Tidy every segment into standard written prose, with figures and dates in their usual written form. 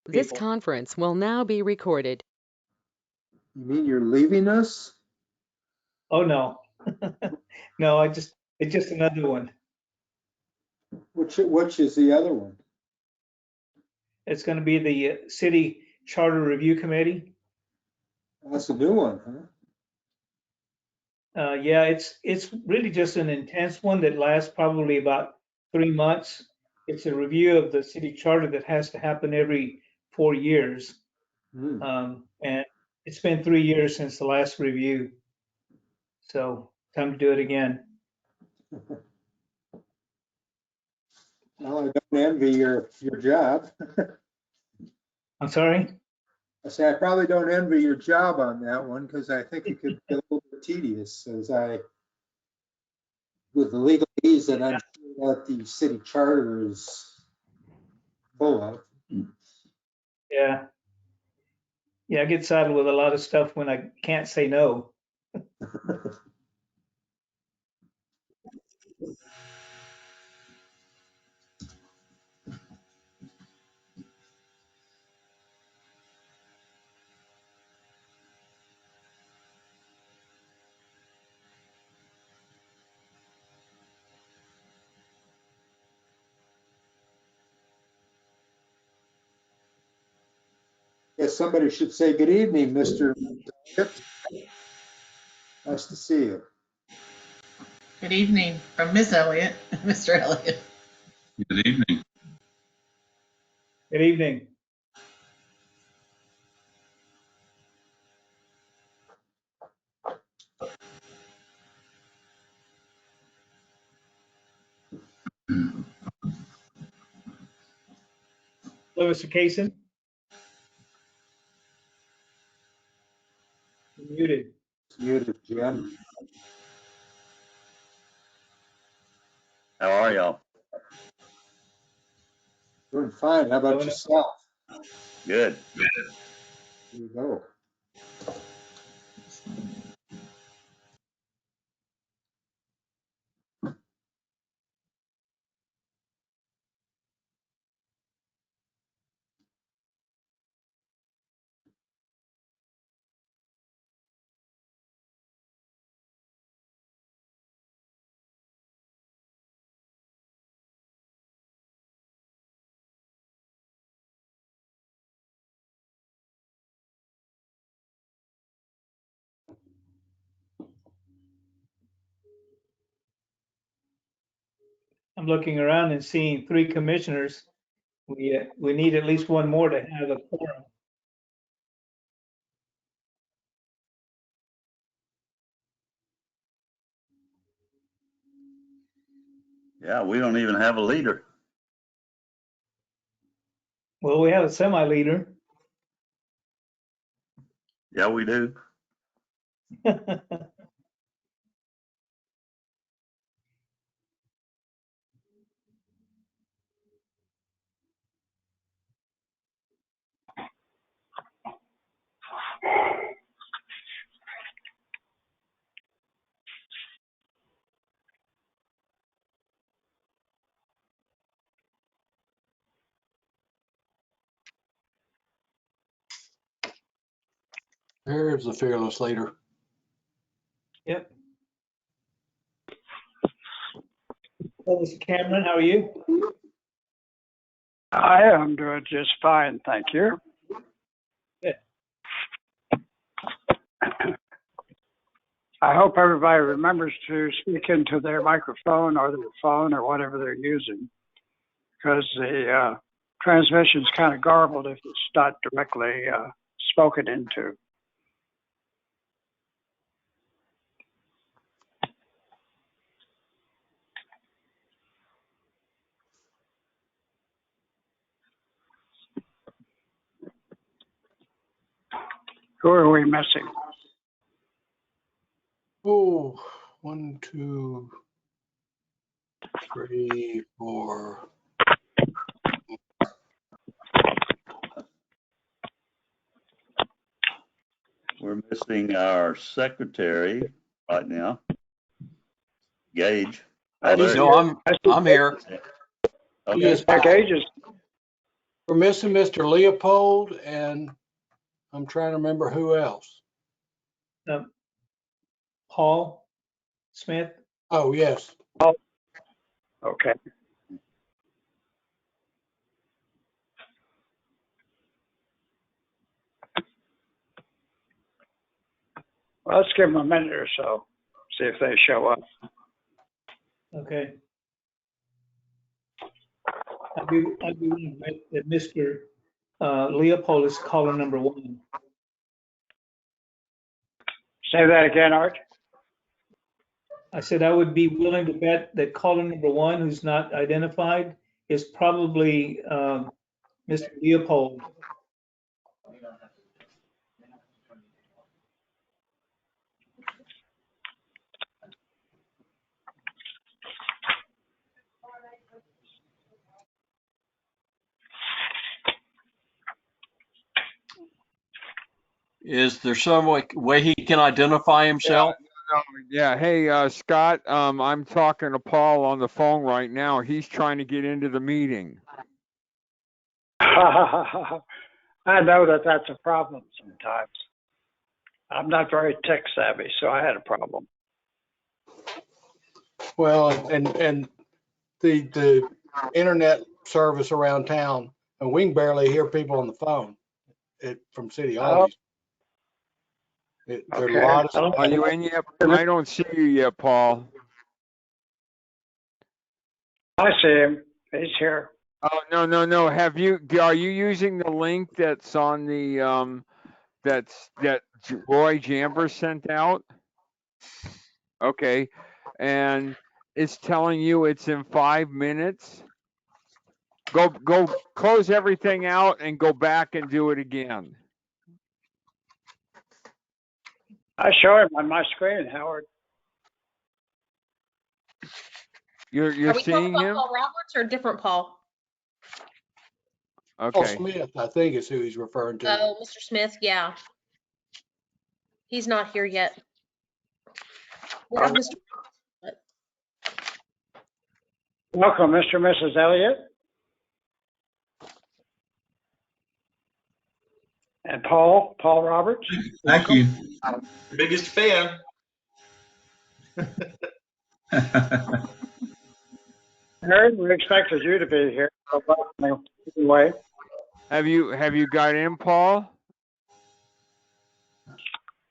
This people. conference will now be recorded. You mean you're leaving us? Oh, no. No, it's just another one. Which is the other one? It's going to be the City Charter Review Committee. That's a new one, huh? Yeah, it's really just an intense one that lasts probably about 3 months. It's a review of the city charter that has to happen every 4 years. And it's been 3 years since the last review. So time to do it again. Well, I don't envy your job. I'm sorry? I say I probably don't envy your job on that one because I think it could be a little bit tedious with the legalese that I'm sure that the city charter is full of. Yeah. Yeah, I get saddled with a lot of stuff when I can't say no. Guess somebody should say good evening, Mr. Elliott. Nice to see you. Good evening from Miss Elliott, Mr. Elliott. Good evening. Good evening. Hello, Mr. Kaysen. You're muted. It's muted, Jim. How are y'all? Doing fine. How about Doing it. yourself? Good. Here you go. I'm looking around and seeing 3 commissioners. We need at least one more to have a quorum. Yeah, we don't even have a leader. Well, we have a semi-leader. Yeah, we do. There's the fearless leader. Yep. Hello, Mr. Cameron, how are you? I am doing just fine, thank you. Good. I hope everybody remembers to speak into their microphone or their phone or whatever they're using, because the transmission's kind of garbled if it's not directly spoken into. Who are we missing? Oh, 1, 2, 3, 4. We're missing our secretary right now, Gage. Oh, there No, I'm here. Okay. Gage is We're missing Mr. Leopold, and I'm trying to remember who else. Paul Smith? Oh, yes. Okay. Well, let's give them a minute or so, see if they show up. Okay. I do admit that Mr. Leopold is caller number 1. Say that again, Art. I said I would be willing to bet that caller number 1, who's not identified, is probably Mr. Leopold. Is there some way he can identify himself? Yeah. Hey, Scott, I'm talking to Paul on the phone right now. He's trying to get into the meeting. I know that that's a problem sometimes. I'm not very tech savvy, so I had a problem. Well, and the internet service around town, and we can barely hear people on the phone from City Hall. There's a lot of. Are you in yet? I don't see you yet, Paul. I see him. He's here. Oh, no. Are you using the link that's on the, that Roy Jamber sent out? Okay. And it's telling you it's in 5 minutes. Go close everything out and go back and do it again. I show him on my screen, Howard. You're Are we talking seeing about him? Paul Roberts or a different Paul? Paul Okay. Smith, I think is who he's referring to. Oh, Mr. Smith, yeah. He's not here yet. We have Mr. Welcome, Mr. and Mrs. Elliott. And Paul Roberts. Thank you. Biggest fan. Aaron, we expected you to be here. Anyway, Have you got in, Paul?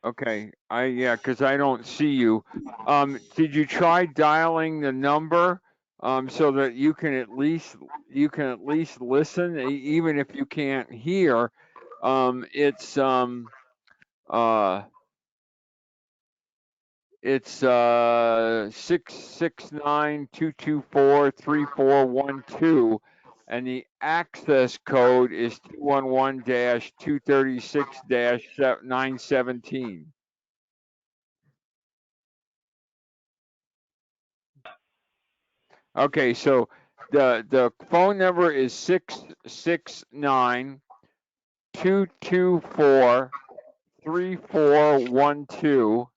Okay. Yeah, because I don't see you. Did you try dialing the number so that you can at least listen, even if you can't hear? It's 669-224-3412, and the access code is 211-236-917. Okay, so the phone number is 669-224-3412.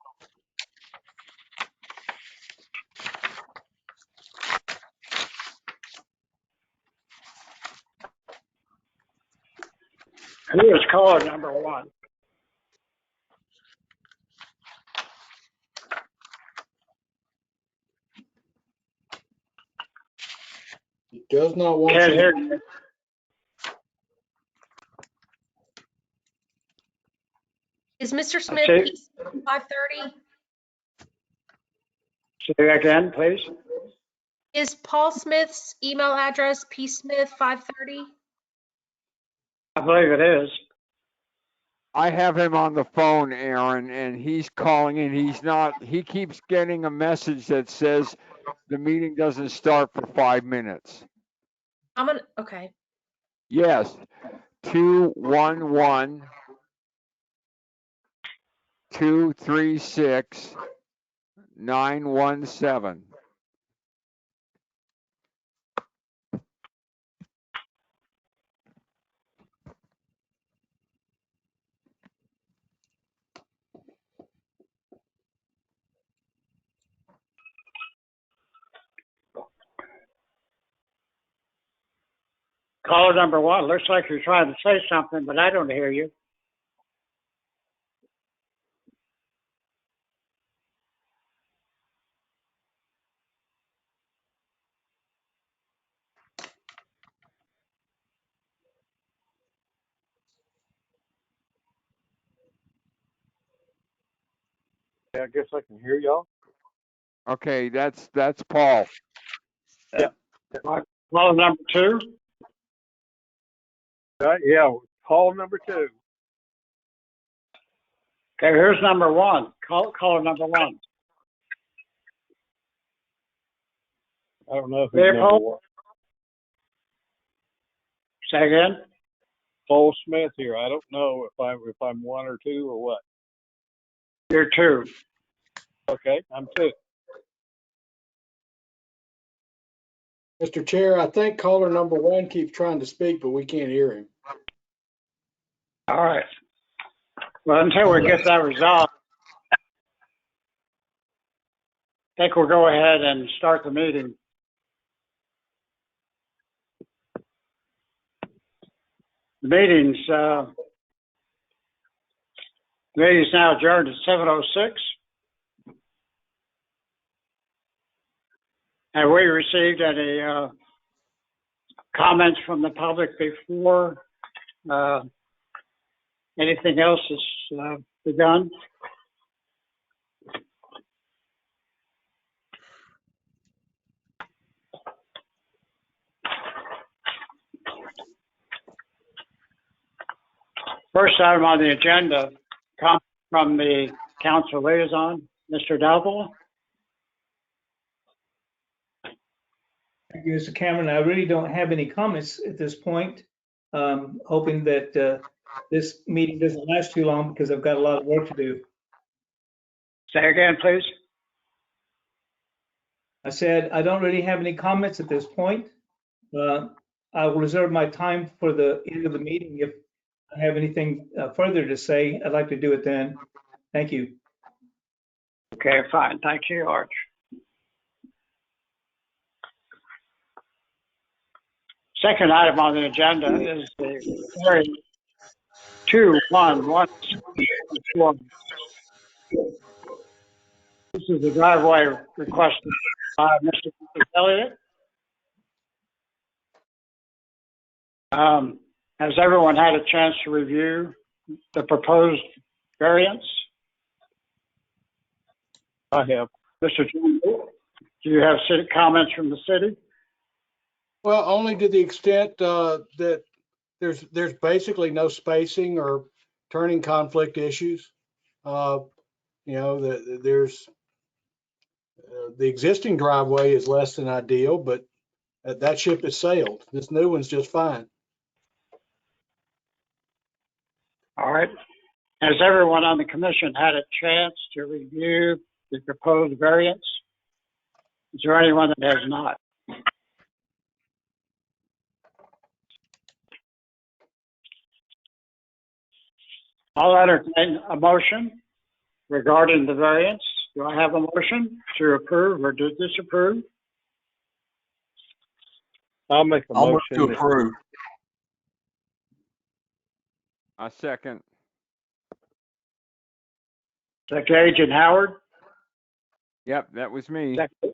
who is caller number 1? He does not want Can't you. hear you. Is Mr. Smith Okay. 530? Say again, please. Is Paul Smith's email address psmith530? I believe it is. I have him on the phone, Aaron, and he's calling in. He keeps getting a message that says the meeting doesn't start for 5 minutes. Okay. Yes, 211-236-917. Caller number one, looks like you're trying to say something, but I don't hear you. Yeah, I guess I can hear y'all. Okay, that's Paul. Caller number two, Yeah, call number two. okay, here's number one. Caller number one. I don't know who's Leopold? number one. Say again? Paul Smith here. I don't know if I'm one or two or what. You're two. Okay, I'm two. Mr. Chair, I think caller number one keeps trying to speak, but we can't hear him. All right. Well, until we get that resolved, I think we'll go ahead and start the meeting. The meeting's now adjourned at 7:06. Have we received any comments from the public before anything else is begun? First item on the agenda, comment from the council liaison, Mr. Dalvola. Thank you, Mr. Cameron. I really don't have any comments at this point. Hoping that this meeting doesn't last too long because I've got a lot of work to do. Say again, please. I said I don't really have any comments at this point. I will reserve my time for the end of the meeting. If I have anything further to say, I'd like to do it then. Thank you. Okay, fine. Thank you, Arch. Second item on the agenda is the area 21114. This is the driveway requested by Mr. Elliott. Has everyone had a chance to review the proposed variance? I have. Mr. John, do you have city comments from the city? Well, only to the extent that there's basically no spacing or turning conflict issues. There's the existing driveway is less than ideal, but that ship has sailed. This new one's just fine. All right. Has everyone on the commission had a chance to review the proposed variance? Is there anyone that has not? I'll entertain a motion regarding the variance. Do I have a motion to approve or to disapprove? I'll make a I'll move motion. to approve. A second. Second, Agent Howard. Yep, that was me. Second.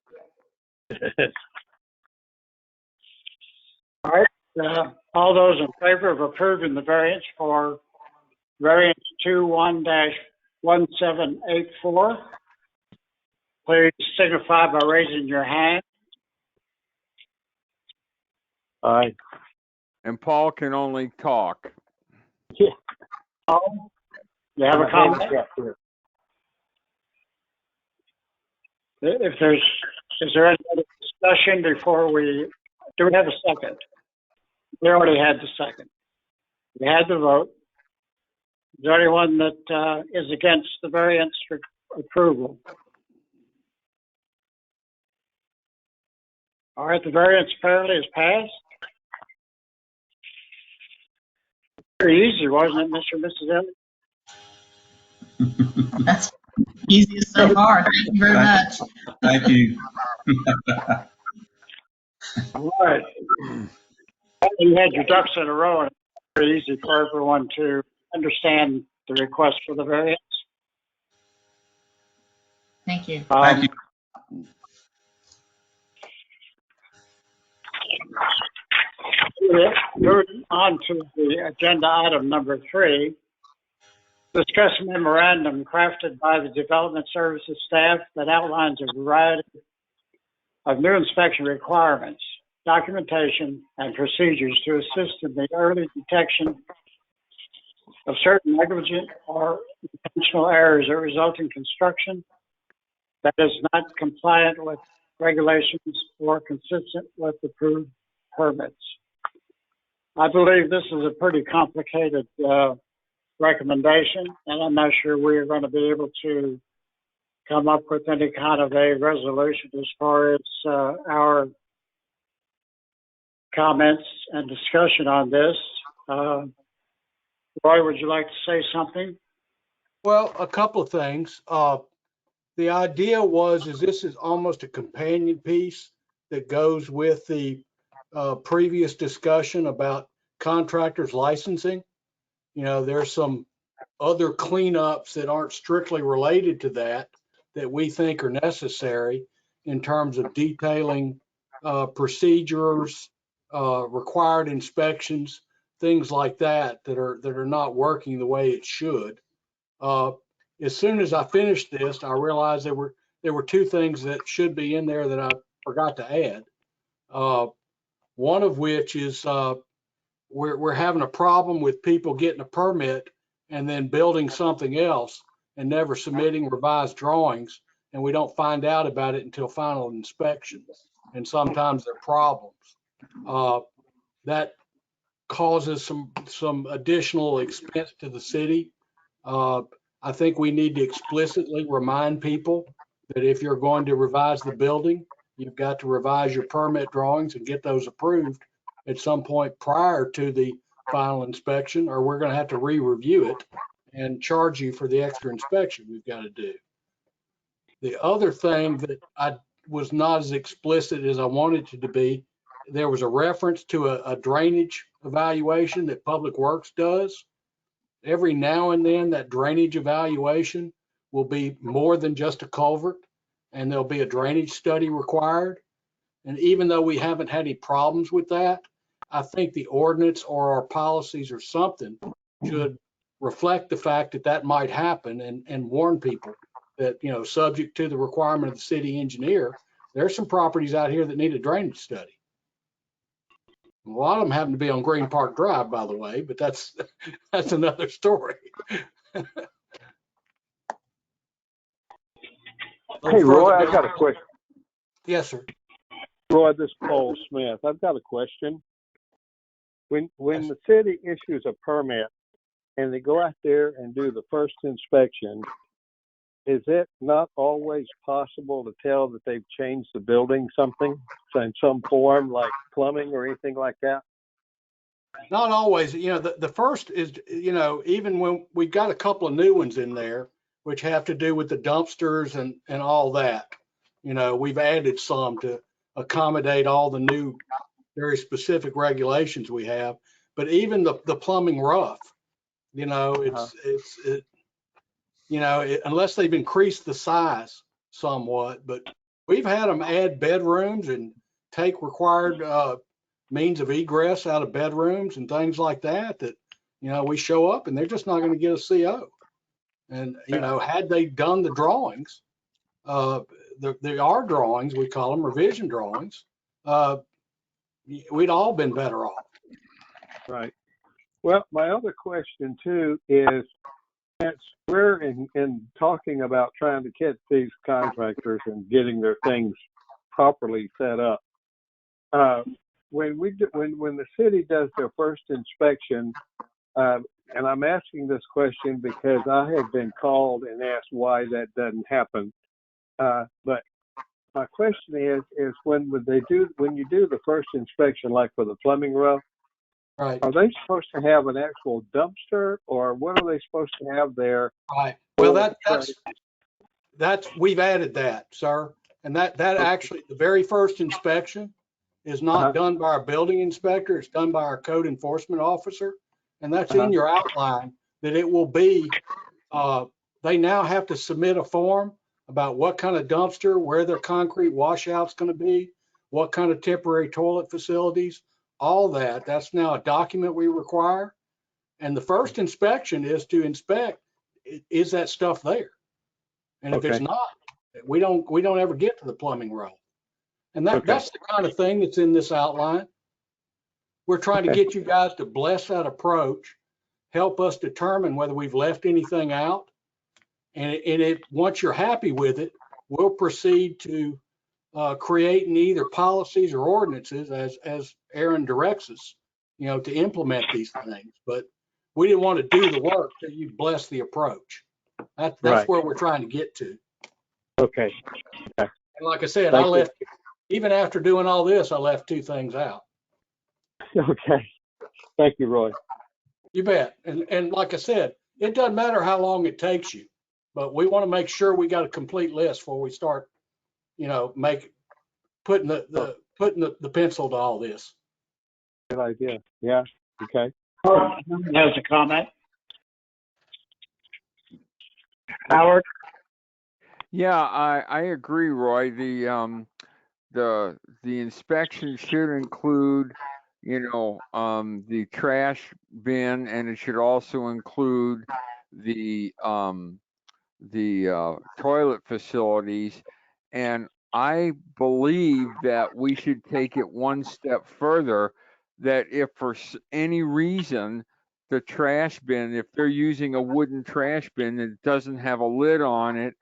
All right. All those in favor of approving the variance for variance 21-1784, please signify by raising your hand. Aye. And Paul can only talk. Paul, you have a comment? Is there any other discussion before do we have a second? We already had the second. We had the vote. Is there anyone that is against the variance for approval? All right, the variance apparently is passed. Very easy, wasn't it, Mr. and Mrs. Elliott? That's easiest so far. Thank you very much. Thank you. All right. You had your ducks in a row, and it's very easy for everyone to understand the request for the variance. Thank you. Thank you. Moving on to the agenda item number 3, discuss a memorandum crafted by the Development Services staff that outlines a variety of new inspection requirements, documentation, and procedures to assist in the early detection of certain negligent or intentional errors that result in construction that is not compliant with regulations or consistent with approved permits. I believe this is a pretty complicated recommendation, and I'm not sure we're going to be able to come up with any kind of a resolution as far as our comments and discussion on this. Roy, would you like to say something? Well, a couple of things. The idea is this is almost a companion piece that goes with the previous discussion about contractors licensing. You know, there's some other cleanups that aren't strictly related to that we think are necessary in terms of detailing procedures, required inspections, things like that are not working the way it should. As soon as I finished this, I realized there were 2 things that should be in there that I forgot to add. One of which is we're having a problem with people getting a permit and then building something else and never submitting revised drawings, and we don't find out about it until final inspection. And sometimes they're problems. That causes some additional expense to the city. I think we need to explicitly remind people that if you're going to revise the building, you've got to revise your permit drawings and get those approved at some point prior to the final inspection, or we're going to have to re-review it and charge you for the extra inspection we've got to do. The other thing that I was not as explicit as I wanted it to be, there was a reference to a drainage evaluation that Public Works does. Every now and then that drainage evaluation will be more than just a culvert, and there'll be a drainage study required. And even though we haven't had any problems with that, I think the ordinance or our policies or something should reflect the fact that that might happen and warn people that, you know, subject to the requirement of the city engineer, there's some properties out here that need a drainage study. A lot of them happen to be on Green Park Drive, by the way, but that's another story. Hey, Roy, I've got a question. Yes, sir. Roy, this is Paul Smith. I've got a question. When the city issues a permit and they go out there and do the first inspection, is it not always possible to tell that they've changed the building something in some form, like plumbing or anything like that? Not always. You know, the first is, you know, even when we've got a couple of new ones in there, which have to do with the dumpsters and all that. You know, we've added some to accommodate all the new, very specific regulations we have. But even the plumbing rough, you know, unless they've increased the size somewhat, but we've had them add bedrooms and take required means of egress out of bedrooms and things like that, you know, we show up and they're just not going to get a CO. And, you know, had they done the drawings, there are drawings, we call them revision drawings, we'd all been better off. Right. Well, my other question too is, since we're in talking about trying to catch these contractors and getting their things properly set up, when the city does their first inspection, and I'm asking this question because I have been called and asked why that doesn't happen. But my question is when you do the first inspection, like for the plumbing rough, right, are they supposed to have an actual dumpster, or what are they supposed to have there? Right. Well, that's we've added that, sir. And that actually, the very first inspection, is not done by our building inspector. It's done by our code enforcement officer. And that's in your outline that it will be, they now have to submit a form about what kind of dumpster, where their concrete washout's going to be, what kind of temporary toilet facilities, all that. That's now a document we require. And the first inspection is to inspect, is that stuff there? And if it's not, we don't ever get to the plumbing row. And that's the kind of thing that's in this outline. We're trying to get you guys to bless that approach, help us determine whether we've left anything out. And once you're happy with it, we'll proceed to creating either policies or ordinances as Aaron directs us, to implement these things. But we didn't want to do the work till you bless the approach. That's where we're trying to get to. Okay. And like I said, I left, even after doing all this, I left 2 things out. Okay. Thank you, Roy. You bet. And like I said, it doesn't matter how long it takes you, but we want to make sure we got a complete list before we start, putting the pencil to all this. Good idea. Yeah. Okay. Has a comment. Howard? Yeah, I agree, Roy. The inspection should include, the trash bin, and it should also include the toilet facilities. And I believe that we should take it one step further, that if for any reason the trash bin, if they're using a wooden trash bin that doesn't have a lid on it,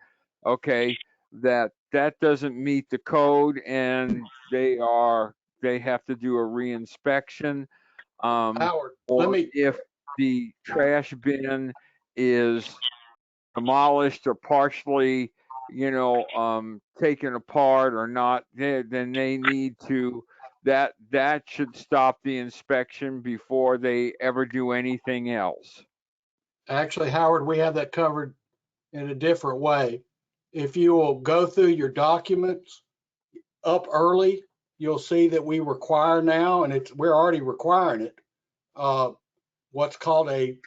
okay, that doesn't meet the code and they have to do a reinspection. Howard, or if the trash bin is demolished or partially, taken apart or not, then they need to, that should stop the inspection before they ever do anything else. Actually, Howard, we have that covered in a different way. If you will go through your documents up early, you'll see that we require now, and we're already requiring it, what's called a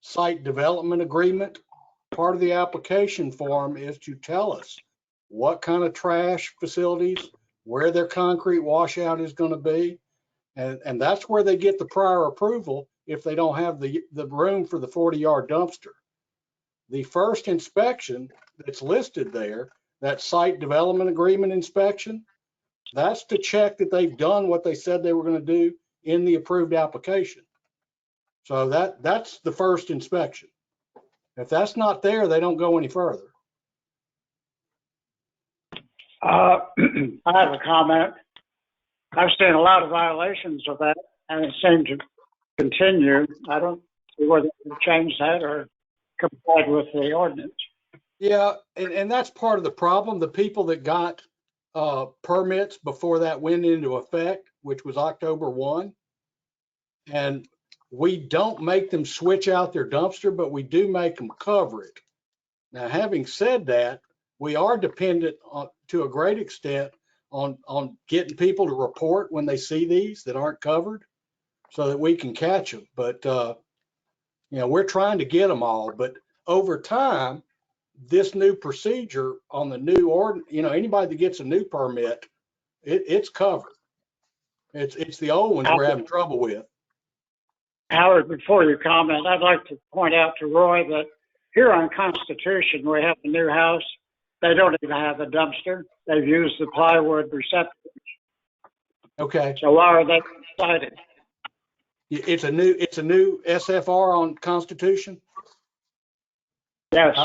site development agreement. Part of the application form is to tell us what kind of trash facilities, where their concrete washout is going to be. And that's where they get the prior approval if they don't have the room for the 40-yard dumpster. The first inspection that's listed there, that site development agreement inspection, that's to check that they've done what they said they were going to do in the approved application. So that's the first inspection. If that's not there, they don't go any further. I have a comment. I've seen a lot of violations of that, and it seemed to continue. I don't see whether they changed that or complied with the ordinance. Yeah, and that's part of the problem. The people that got permits before that went into effect, which was October 1, and we don't make them switch out their dumpster, but we do make them cover it. Now, having said that, we are dependent to a great extent on getting people to report when they see these that aren't covered so that we can catch them. But, we're trying to get them all. But over time, this new procedure on the new anybody that gets a new permit, it's covered. It's the old ones we're having trouble with. Howard, before you comment, I'd like to point out to Roy that here on Constitution, we have a new house. They don't even have a dumpster. They've used the plywood receptacles. Okay. So why are they cited? It's a new SFR on Constitution. Yes.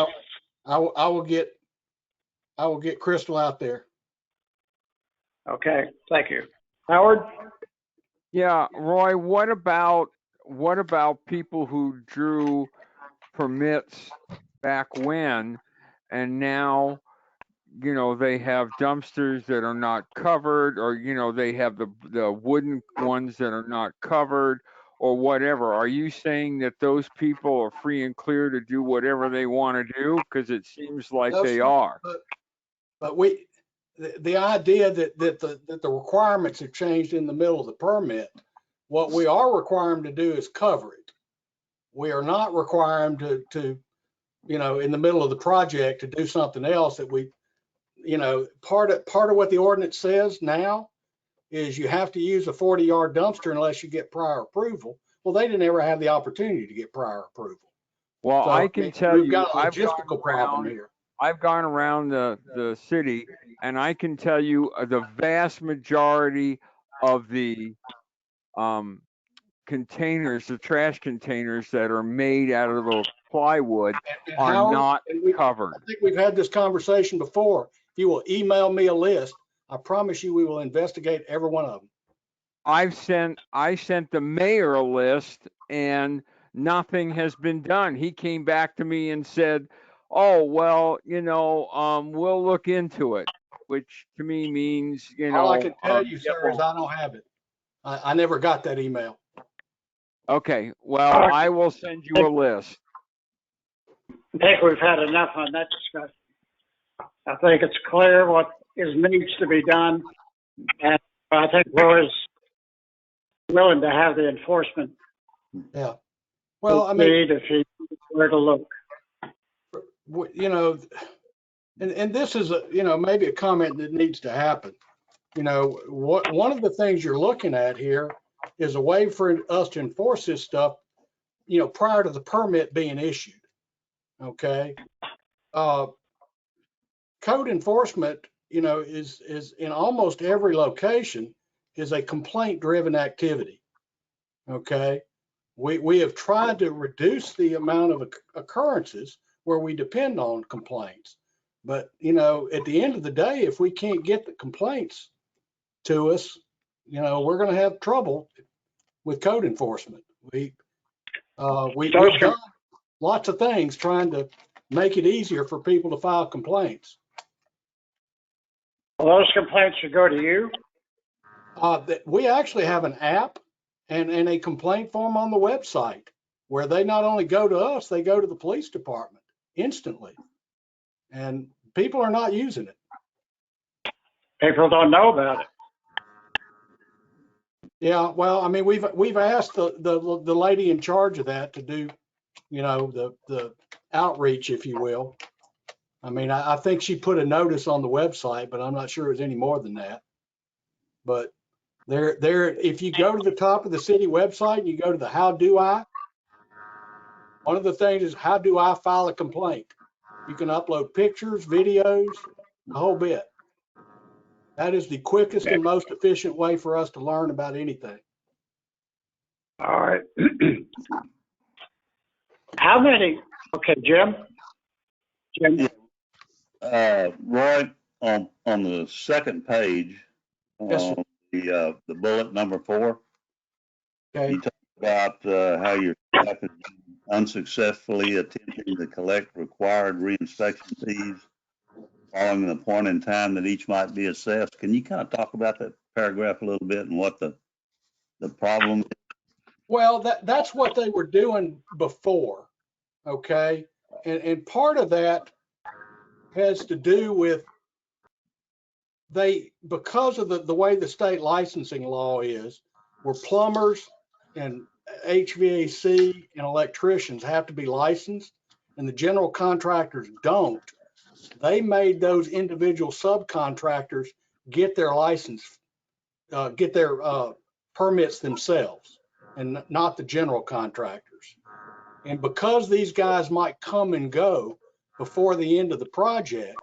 I will get Crystal out there. Okay. Thank you. Howard? Yeah, Roy, what about people who drew permits back when, and now, they have dumpsters that are not covered, or, they have the wooden ones that are not covered, or whatever? Are you saying that those people are free and clear to do whatever they want to do? Because it seems like they are. But the idea that the requirements have changed in the middle of the permit, what we are requiring to do is cover it. We are not requiring to in the middle of the project to do something else that we, part of what the ordinance says now is you have to use a 40-yard dumpster unless you get prior approval. Well, they didn't ever have the opportunity to get prior approval. Well, So, I can tell we've you, got a I've gone logistical problem around, here. I've gone around the city, and I can tell you the vast majority of the containers, the trash containers that are made out of the plywood And are Howard, not I covered. think we've had this conversation before. If you will email me a list, I promise you we will investigate every one of them. I sent the mayor a list and nothing has been done. He came back to me and said, "Oh, well, we'll look into it," which to me means, All I can tell you, yeah, sir, is I don't have it. I never got that email. okay, well, I will send you a list. I think we've had enough on that discussion. I think it's clear what needs to be done, and I think Roy's willing to have the enforcement. Yeah. Well, I mean, if he knows where to look. And this is maybe a comment that needs to happen. One of the things you're looking at here is a way for us to enforce this stuff, prior to the permit being issued. Okay. Code enforcement, is in almost every location is a complaint driven activity. Okay. We have tried to reduce the amount of occurrences where we depend on complaints. But, at the end of the day, if we can't get the complaints to us, we're going to have trouble with code enforcement. We've done lots of things trying to make it easier for people to file complaints. Well, those complaints should go to you. We actually have an app and a complaint form on the website where they not only go to us, they go to the police department instantly. And people are not using it. People don't know about it. Yeah, well, I mean, we've asked the lady in charge of that to do, the outreach, if you will. I mean, I think she put a notice on the website, but I'm not sure it was any more than that. But if you go to the top of the city website and you go to the how do I, one of the things is how do I file a complaint? You can upload pictures, videos, the whole bit. That is the quickest and most efficient way for us to learn about anything. All right. How many? Okay, Jim. Roy, on the second page, Yes, the bullet number 4, okay. you talk about how your staff is unsuccessfully attempting to collect required reinspection fees following the point in time that each might be assessed. Can you kind of talk about that paragraph a little bit and what the problem is? Well, that's what they were doing before, okay? And part of that has to do with because of the way the state licensing law is, where plumbers and HVAC and electricians have to be licensed and the general contractors don't, they made those individual subcontractors get their license, get their permits themselves and not the general contractors. And because these guys might come and go before the end of the project,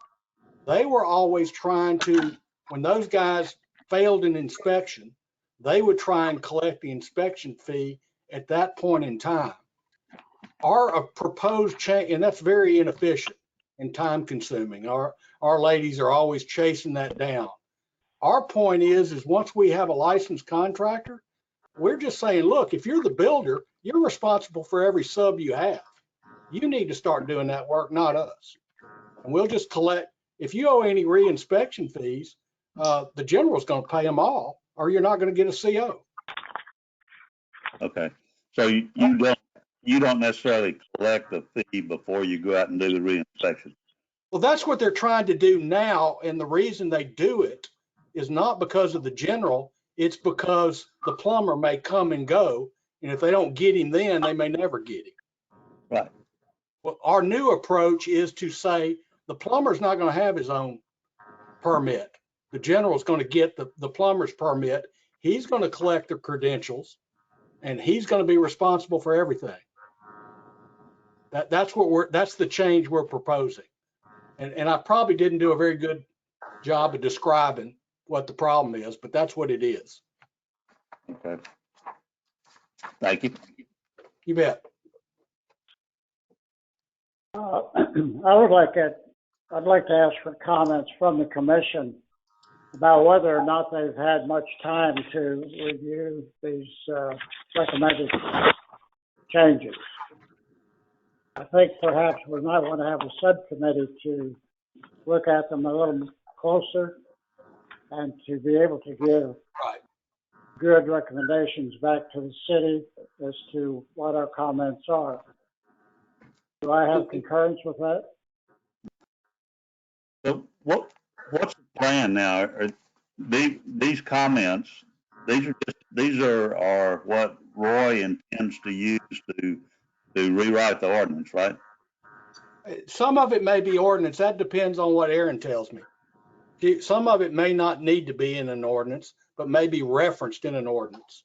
they were always trying to, when those guys failed an inspection, they would try and collect the inspection fee at that point in time. Our proposed change, and that's very inefficient and time consuming. Our ladies are always chasing that down. Our point is once we have a licensed contractor, we're just saying, look, if you're the builder, you're responsible for every sub you have. You need to start doing that work, not us. And we'll just collect. If you owe any reinspection fees, the general's going to pay them all, or you're not going to get a CO. Okay, so you don't necessarily collect the fee before you go out and do the reinspection. Well, that's what they're trying to do now. And the reason they do it is not because of the general. It's because the plumber may come and go. And if they don't get him then, they may never get him. Right. Well, our new approach is to say the plumber's not going to have his own permit. The general's going to get the plumber's permit. He's going to collect the credentials and he's going to be responsible for everything. That's the change we're proposing. And I probably didn't do a very good job of describing what the problem is, but that's what it is. Okay. Thank you. You bet. I'd like to ask for comments from the commission about whether or not they've had much time to review these recommended changes. I think perhaps we might want to have a subcommittee to look at them a little closer and to be able to give good recommendations back to the city as to what our comments are. Do I have concurrence with that? So what's the plan now? Are these comments, these are what Roy intends to use to rewrite the ordinance, right? Some of it may be ordinance. That depends on what Aaron tells me. Some of it may not need to be in an ordinance, but may be referenced in an ordinance.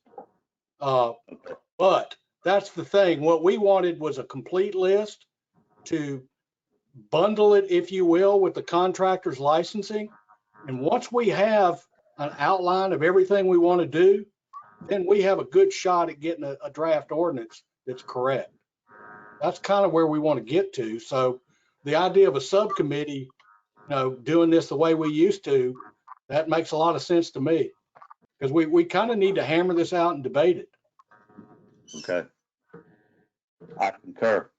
But that's the thing. What we wanted was a complete list to bundle it, if you will, with the contractor's licensing. And once we have an outline of everything we want to do, then we have a good shot at getting a draft ordinance that's correct. That's kind of where we want to get to. So the idea of a subcommittee, doing this the way we used to, that makes a lot of sense to me, because we kind of need to hammer this out and debate it. Okay. I concur.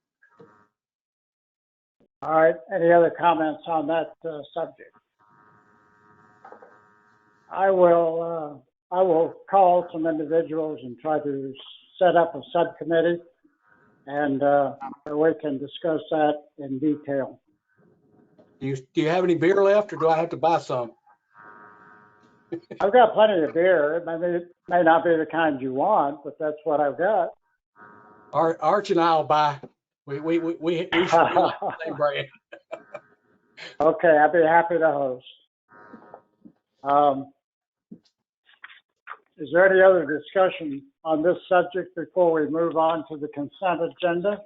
All right. Any other comments on that subject? I will call some individuals and try to set up a subcommittee, and we can discuss that in detail. Do you have any beer left, or do I have to buy some? I've got plenty of beer. It may not be the kind you want, but that's what I've got. Arch and I'll buy. We should be the same brand. Okay, I'd be happy to host. Is there any other discussion on this subject before we move on to the consent agenda?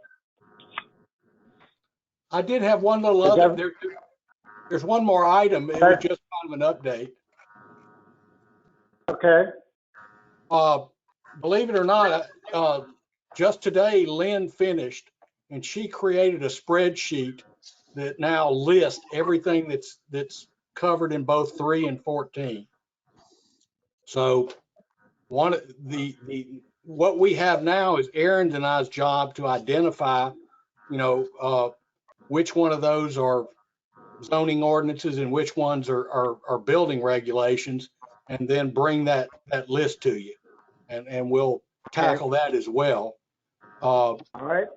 I did have one little other. There's one more item. It was just kind of an update. Okay. Believe it or not, just today, Lynn finished, and she created a spreadsheet that now lists everything that's covered in both 3 and 14. So what we have now is Aaron's and I's job to identify, which one of those are zoning ordinances and which ones are building regulations, and then bring that list to you, and we'll tackle that as well. All right.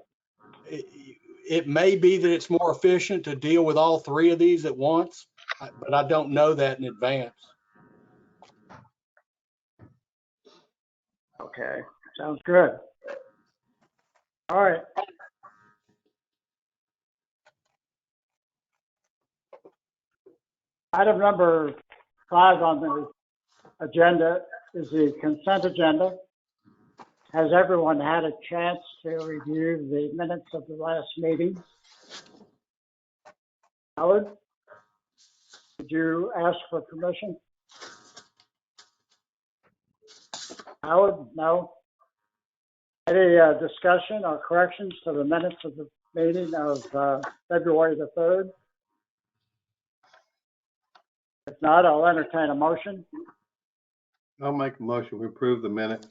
It may be that it's more efficient to deal with all 3 of these at once, but I don't know that in advance. Okay, sounds good. All right. Item number 5 on the agenda is the consent agenda. Has everyone had a chance to review the minutes of the last meeting? Howard, did you ask for permission? Howard, no? Any discussion or corrections to the minutes of the meeting of February the 3rd? If not, I'll entertain a motion. I'll make a motion. We approve the minutes.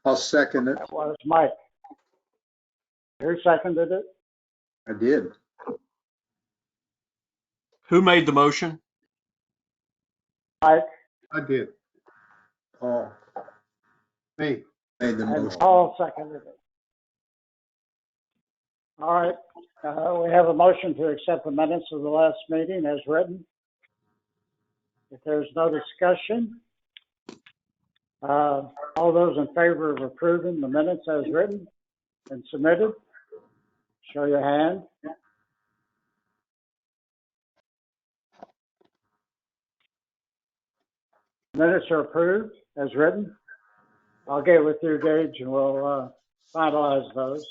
I'll second it. That was Mike. Who seconded it? I did. Who made the motion? Mike. I did. Paul Me. made the And motion. Paul seconded it. All right, we have a motion to accept the minutes of the last meeting as written. If there's no discussion, all those in favor of approving the minutes as written and submitted, show your hand. Minutes are approved as written. I'll get with you, Gage, and we'll finalize those.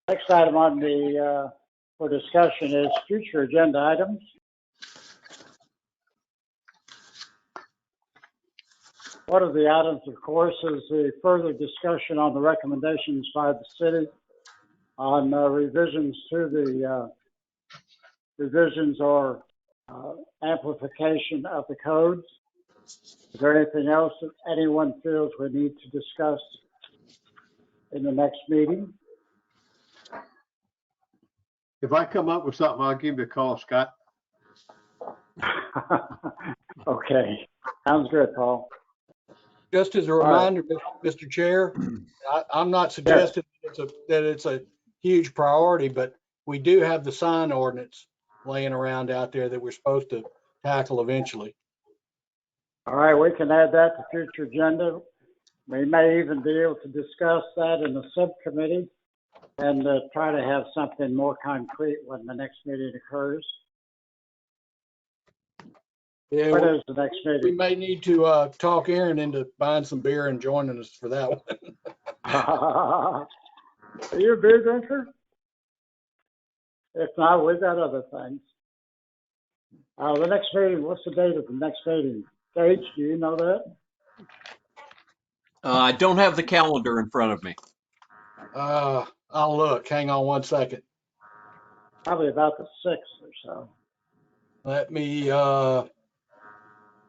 Next item on the for discussion is future agenda items. One of the items, of course, is the further discussion on the recommendations by the city on revisions to the revisions or amplification of the codes. Is there anything else that anyone feels we need to discuss in the next meeting? If I come up with something, I'll give you a call, Scott. Okay, sounds good, Paul. Just as a reminder, Mr. Chair, I'm not suggesting that it's a huge priority, but we do have the sign ordinance laying around out there that we're supposed to tackle eventually. All right, we can add that to future agenda. We may even be able to discuss that in the subcommittee and try to have something more concrete when the next meeting occurs. Yeah, What is the next we meeting? may need to talk Aaron into buying some beer and joining us for that one. Are you a beer drinker? If not, we've got other things. The next meeting, what's the date of the next meeting? Gage, do you know that? I don't have the calendar in front of me. I'll look. Hang on one second. Probably about the 6th or so. Let me,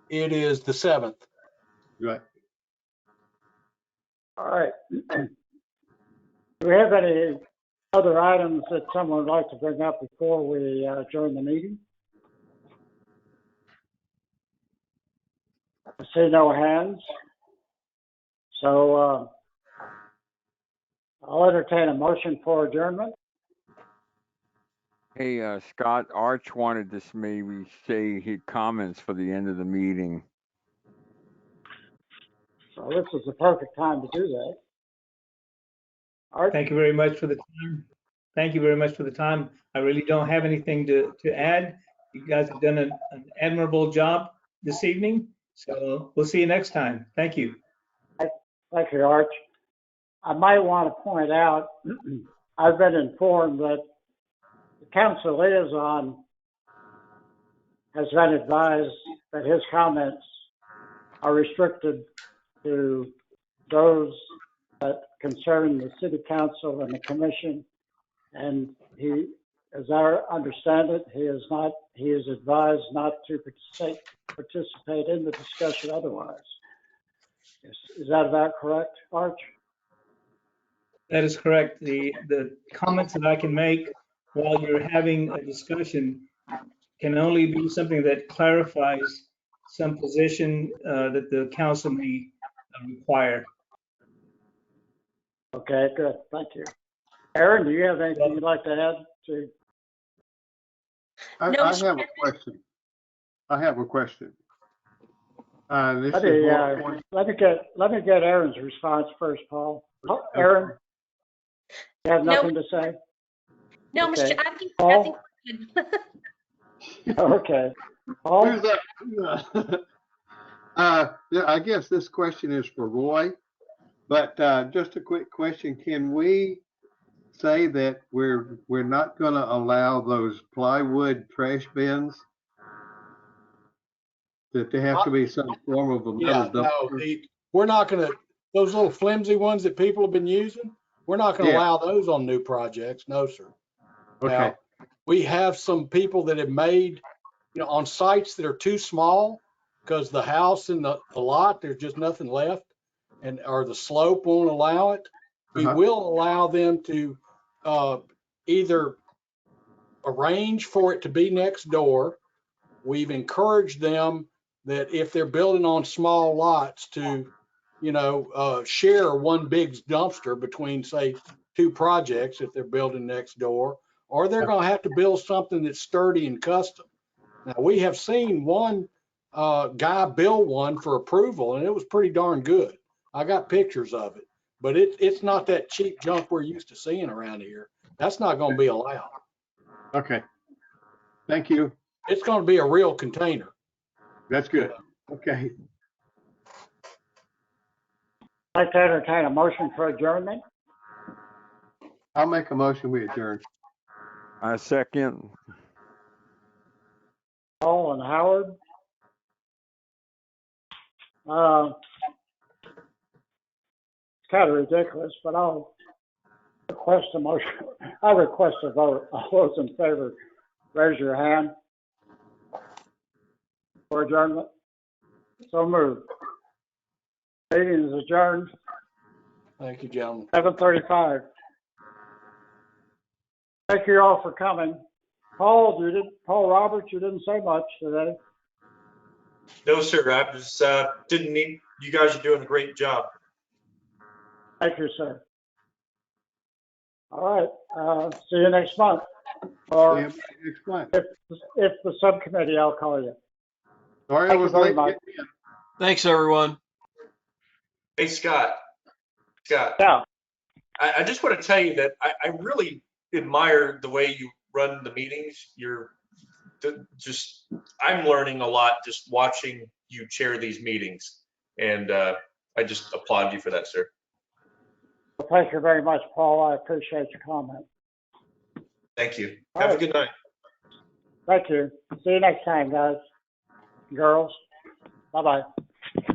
it is the 7th. Right. All right. Do we have any other items that someone would like to bring up before we adjourn the meeting? I see no hands. So I'll entertain a motion for adjournment. Hey, Scott, Arch wanted to maybe say his comments for the end of the meeting. So this is the perfect time to do that. Art? Thank you very much for the time. Thank you very much for the time. I really don't have anything to add. You guys have done an admirable job this evening. So we'll see you next time. Thank you. Thank you, Arch. I might want to point out, I've been informed that the council liaison has been advised that his comments are restricted to those that concern the city council and the commission. And he, as I understand it, he is advised not to participate in the discussion otherwise. Is that about correct, Arch? That is correct. The comments that I can make while you're having a discussion can only be something that clarifies some position that the council may require. Okay, good. Thank you. Aaron, do you have anything you'd like to add to? I No, have a question. I have a question. This is Let me get Aaron's response first, Paul. Oh, Aaron, you have nothing to say? No, Okay. Mr. I think Paul? we're good. Okay. Paul? Who's that? I guess this question is for Roy, but just a quick question. Can we say that we're not going to allow those plywood trash bins? That there have to be some form of a metal dumpster? We're not going to, those little flimsy ones that people have been using, we're not going to allow those on new projects. No, sir. Okay. Now, we have some people that have made, on sites that are too small because the house and the lot, there's just nothing left, or the slope won't allow it. We will allow them to either arrange for it to be next door. We've encouraged them that if they're building on small lots to share one big dumpster between, say, two projects if they're building next door, or they're going to have to build something that's sturdy and custom. Now, we have seen one guy build one for approval, and it was pretty darn good. I got pictures of it, but it's not that cheap junk we're used to seeing around here. That's not going to be allowed. Okay. Thank you. It's going to be a real container. That's good. Okay. I'd like to entertain a motion for adjournment. I'll make a motion, we adjourn. I second. Paul and Howard. It's kind of ridiculous, but I'll request a motion. I request a vote. All those in favor, raise your hand. For adjournment. So moved. Meeting is adjourned. Thank you, gentlemen. 7:35. Thank you all for coming. Paul Roberts, you didn't say much today. No, sir. I just didn't need. You guys are doing a great job. Thank you, sir. All right. See you next month. Or Next month. if the subcommittee, I'll call you. Sorry, I Thank you was very late. much. Thanks, everyone. Hey, Scott. Yeah. I just want to tell you that I really admire the way you run the meetings. I'm learning a lot just watching you chair these meetings, and I just applaud you for that, sir. Well, thank you very much, Paul. I appreciate your comment. Thank you. All Have right. a good night. Thank you. See you next time, guys, girls. Bye-bye.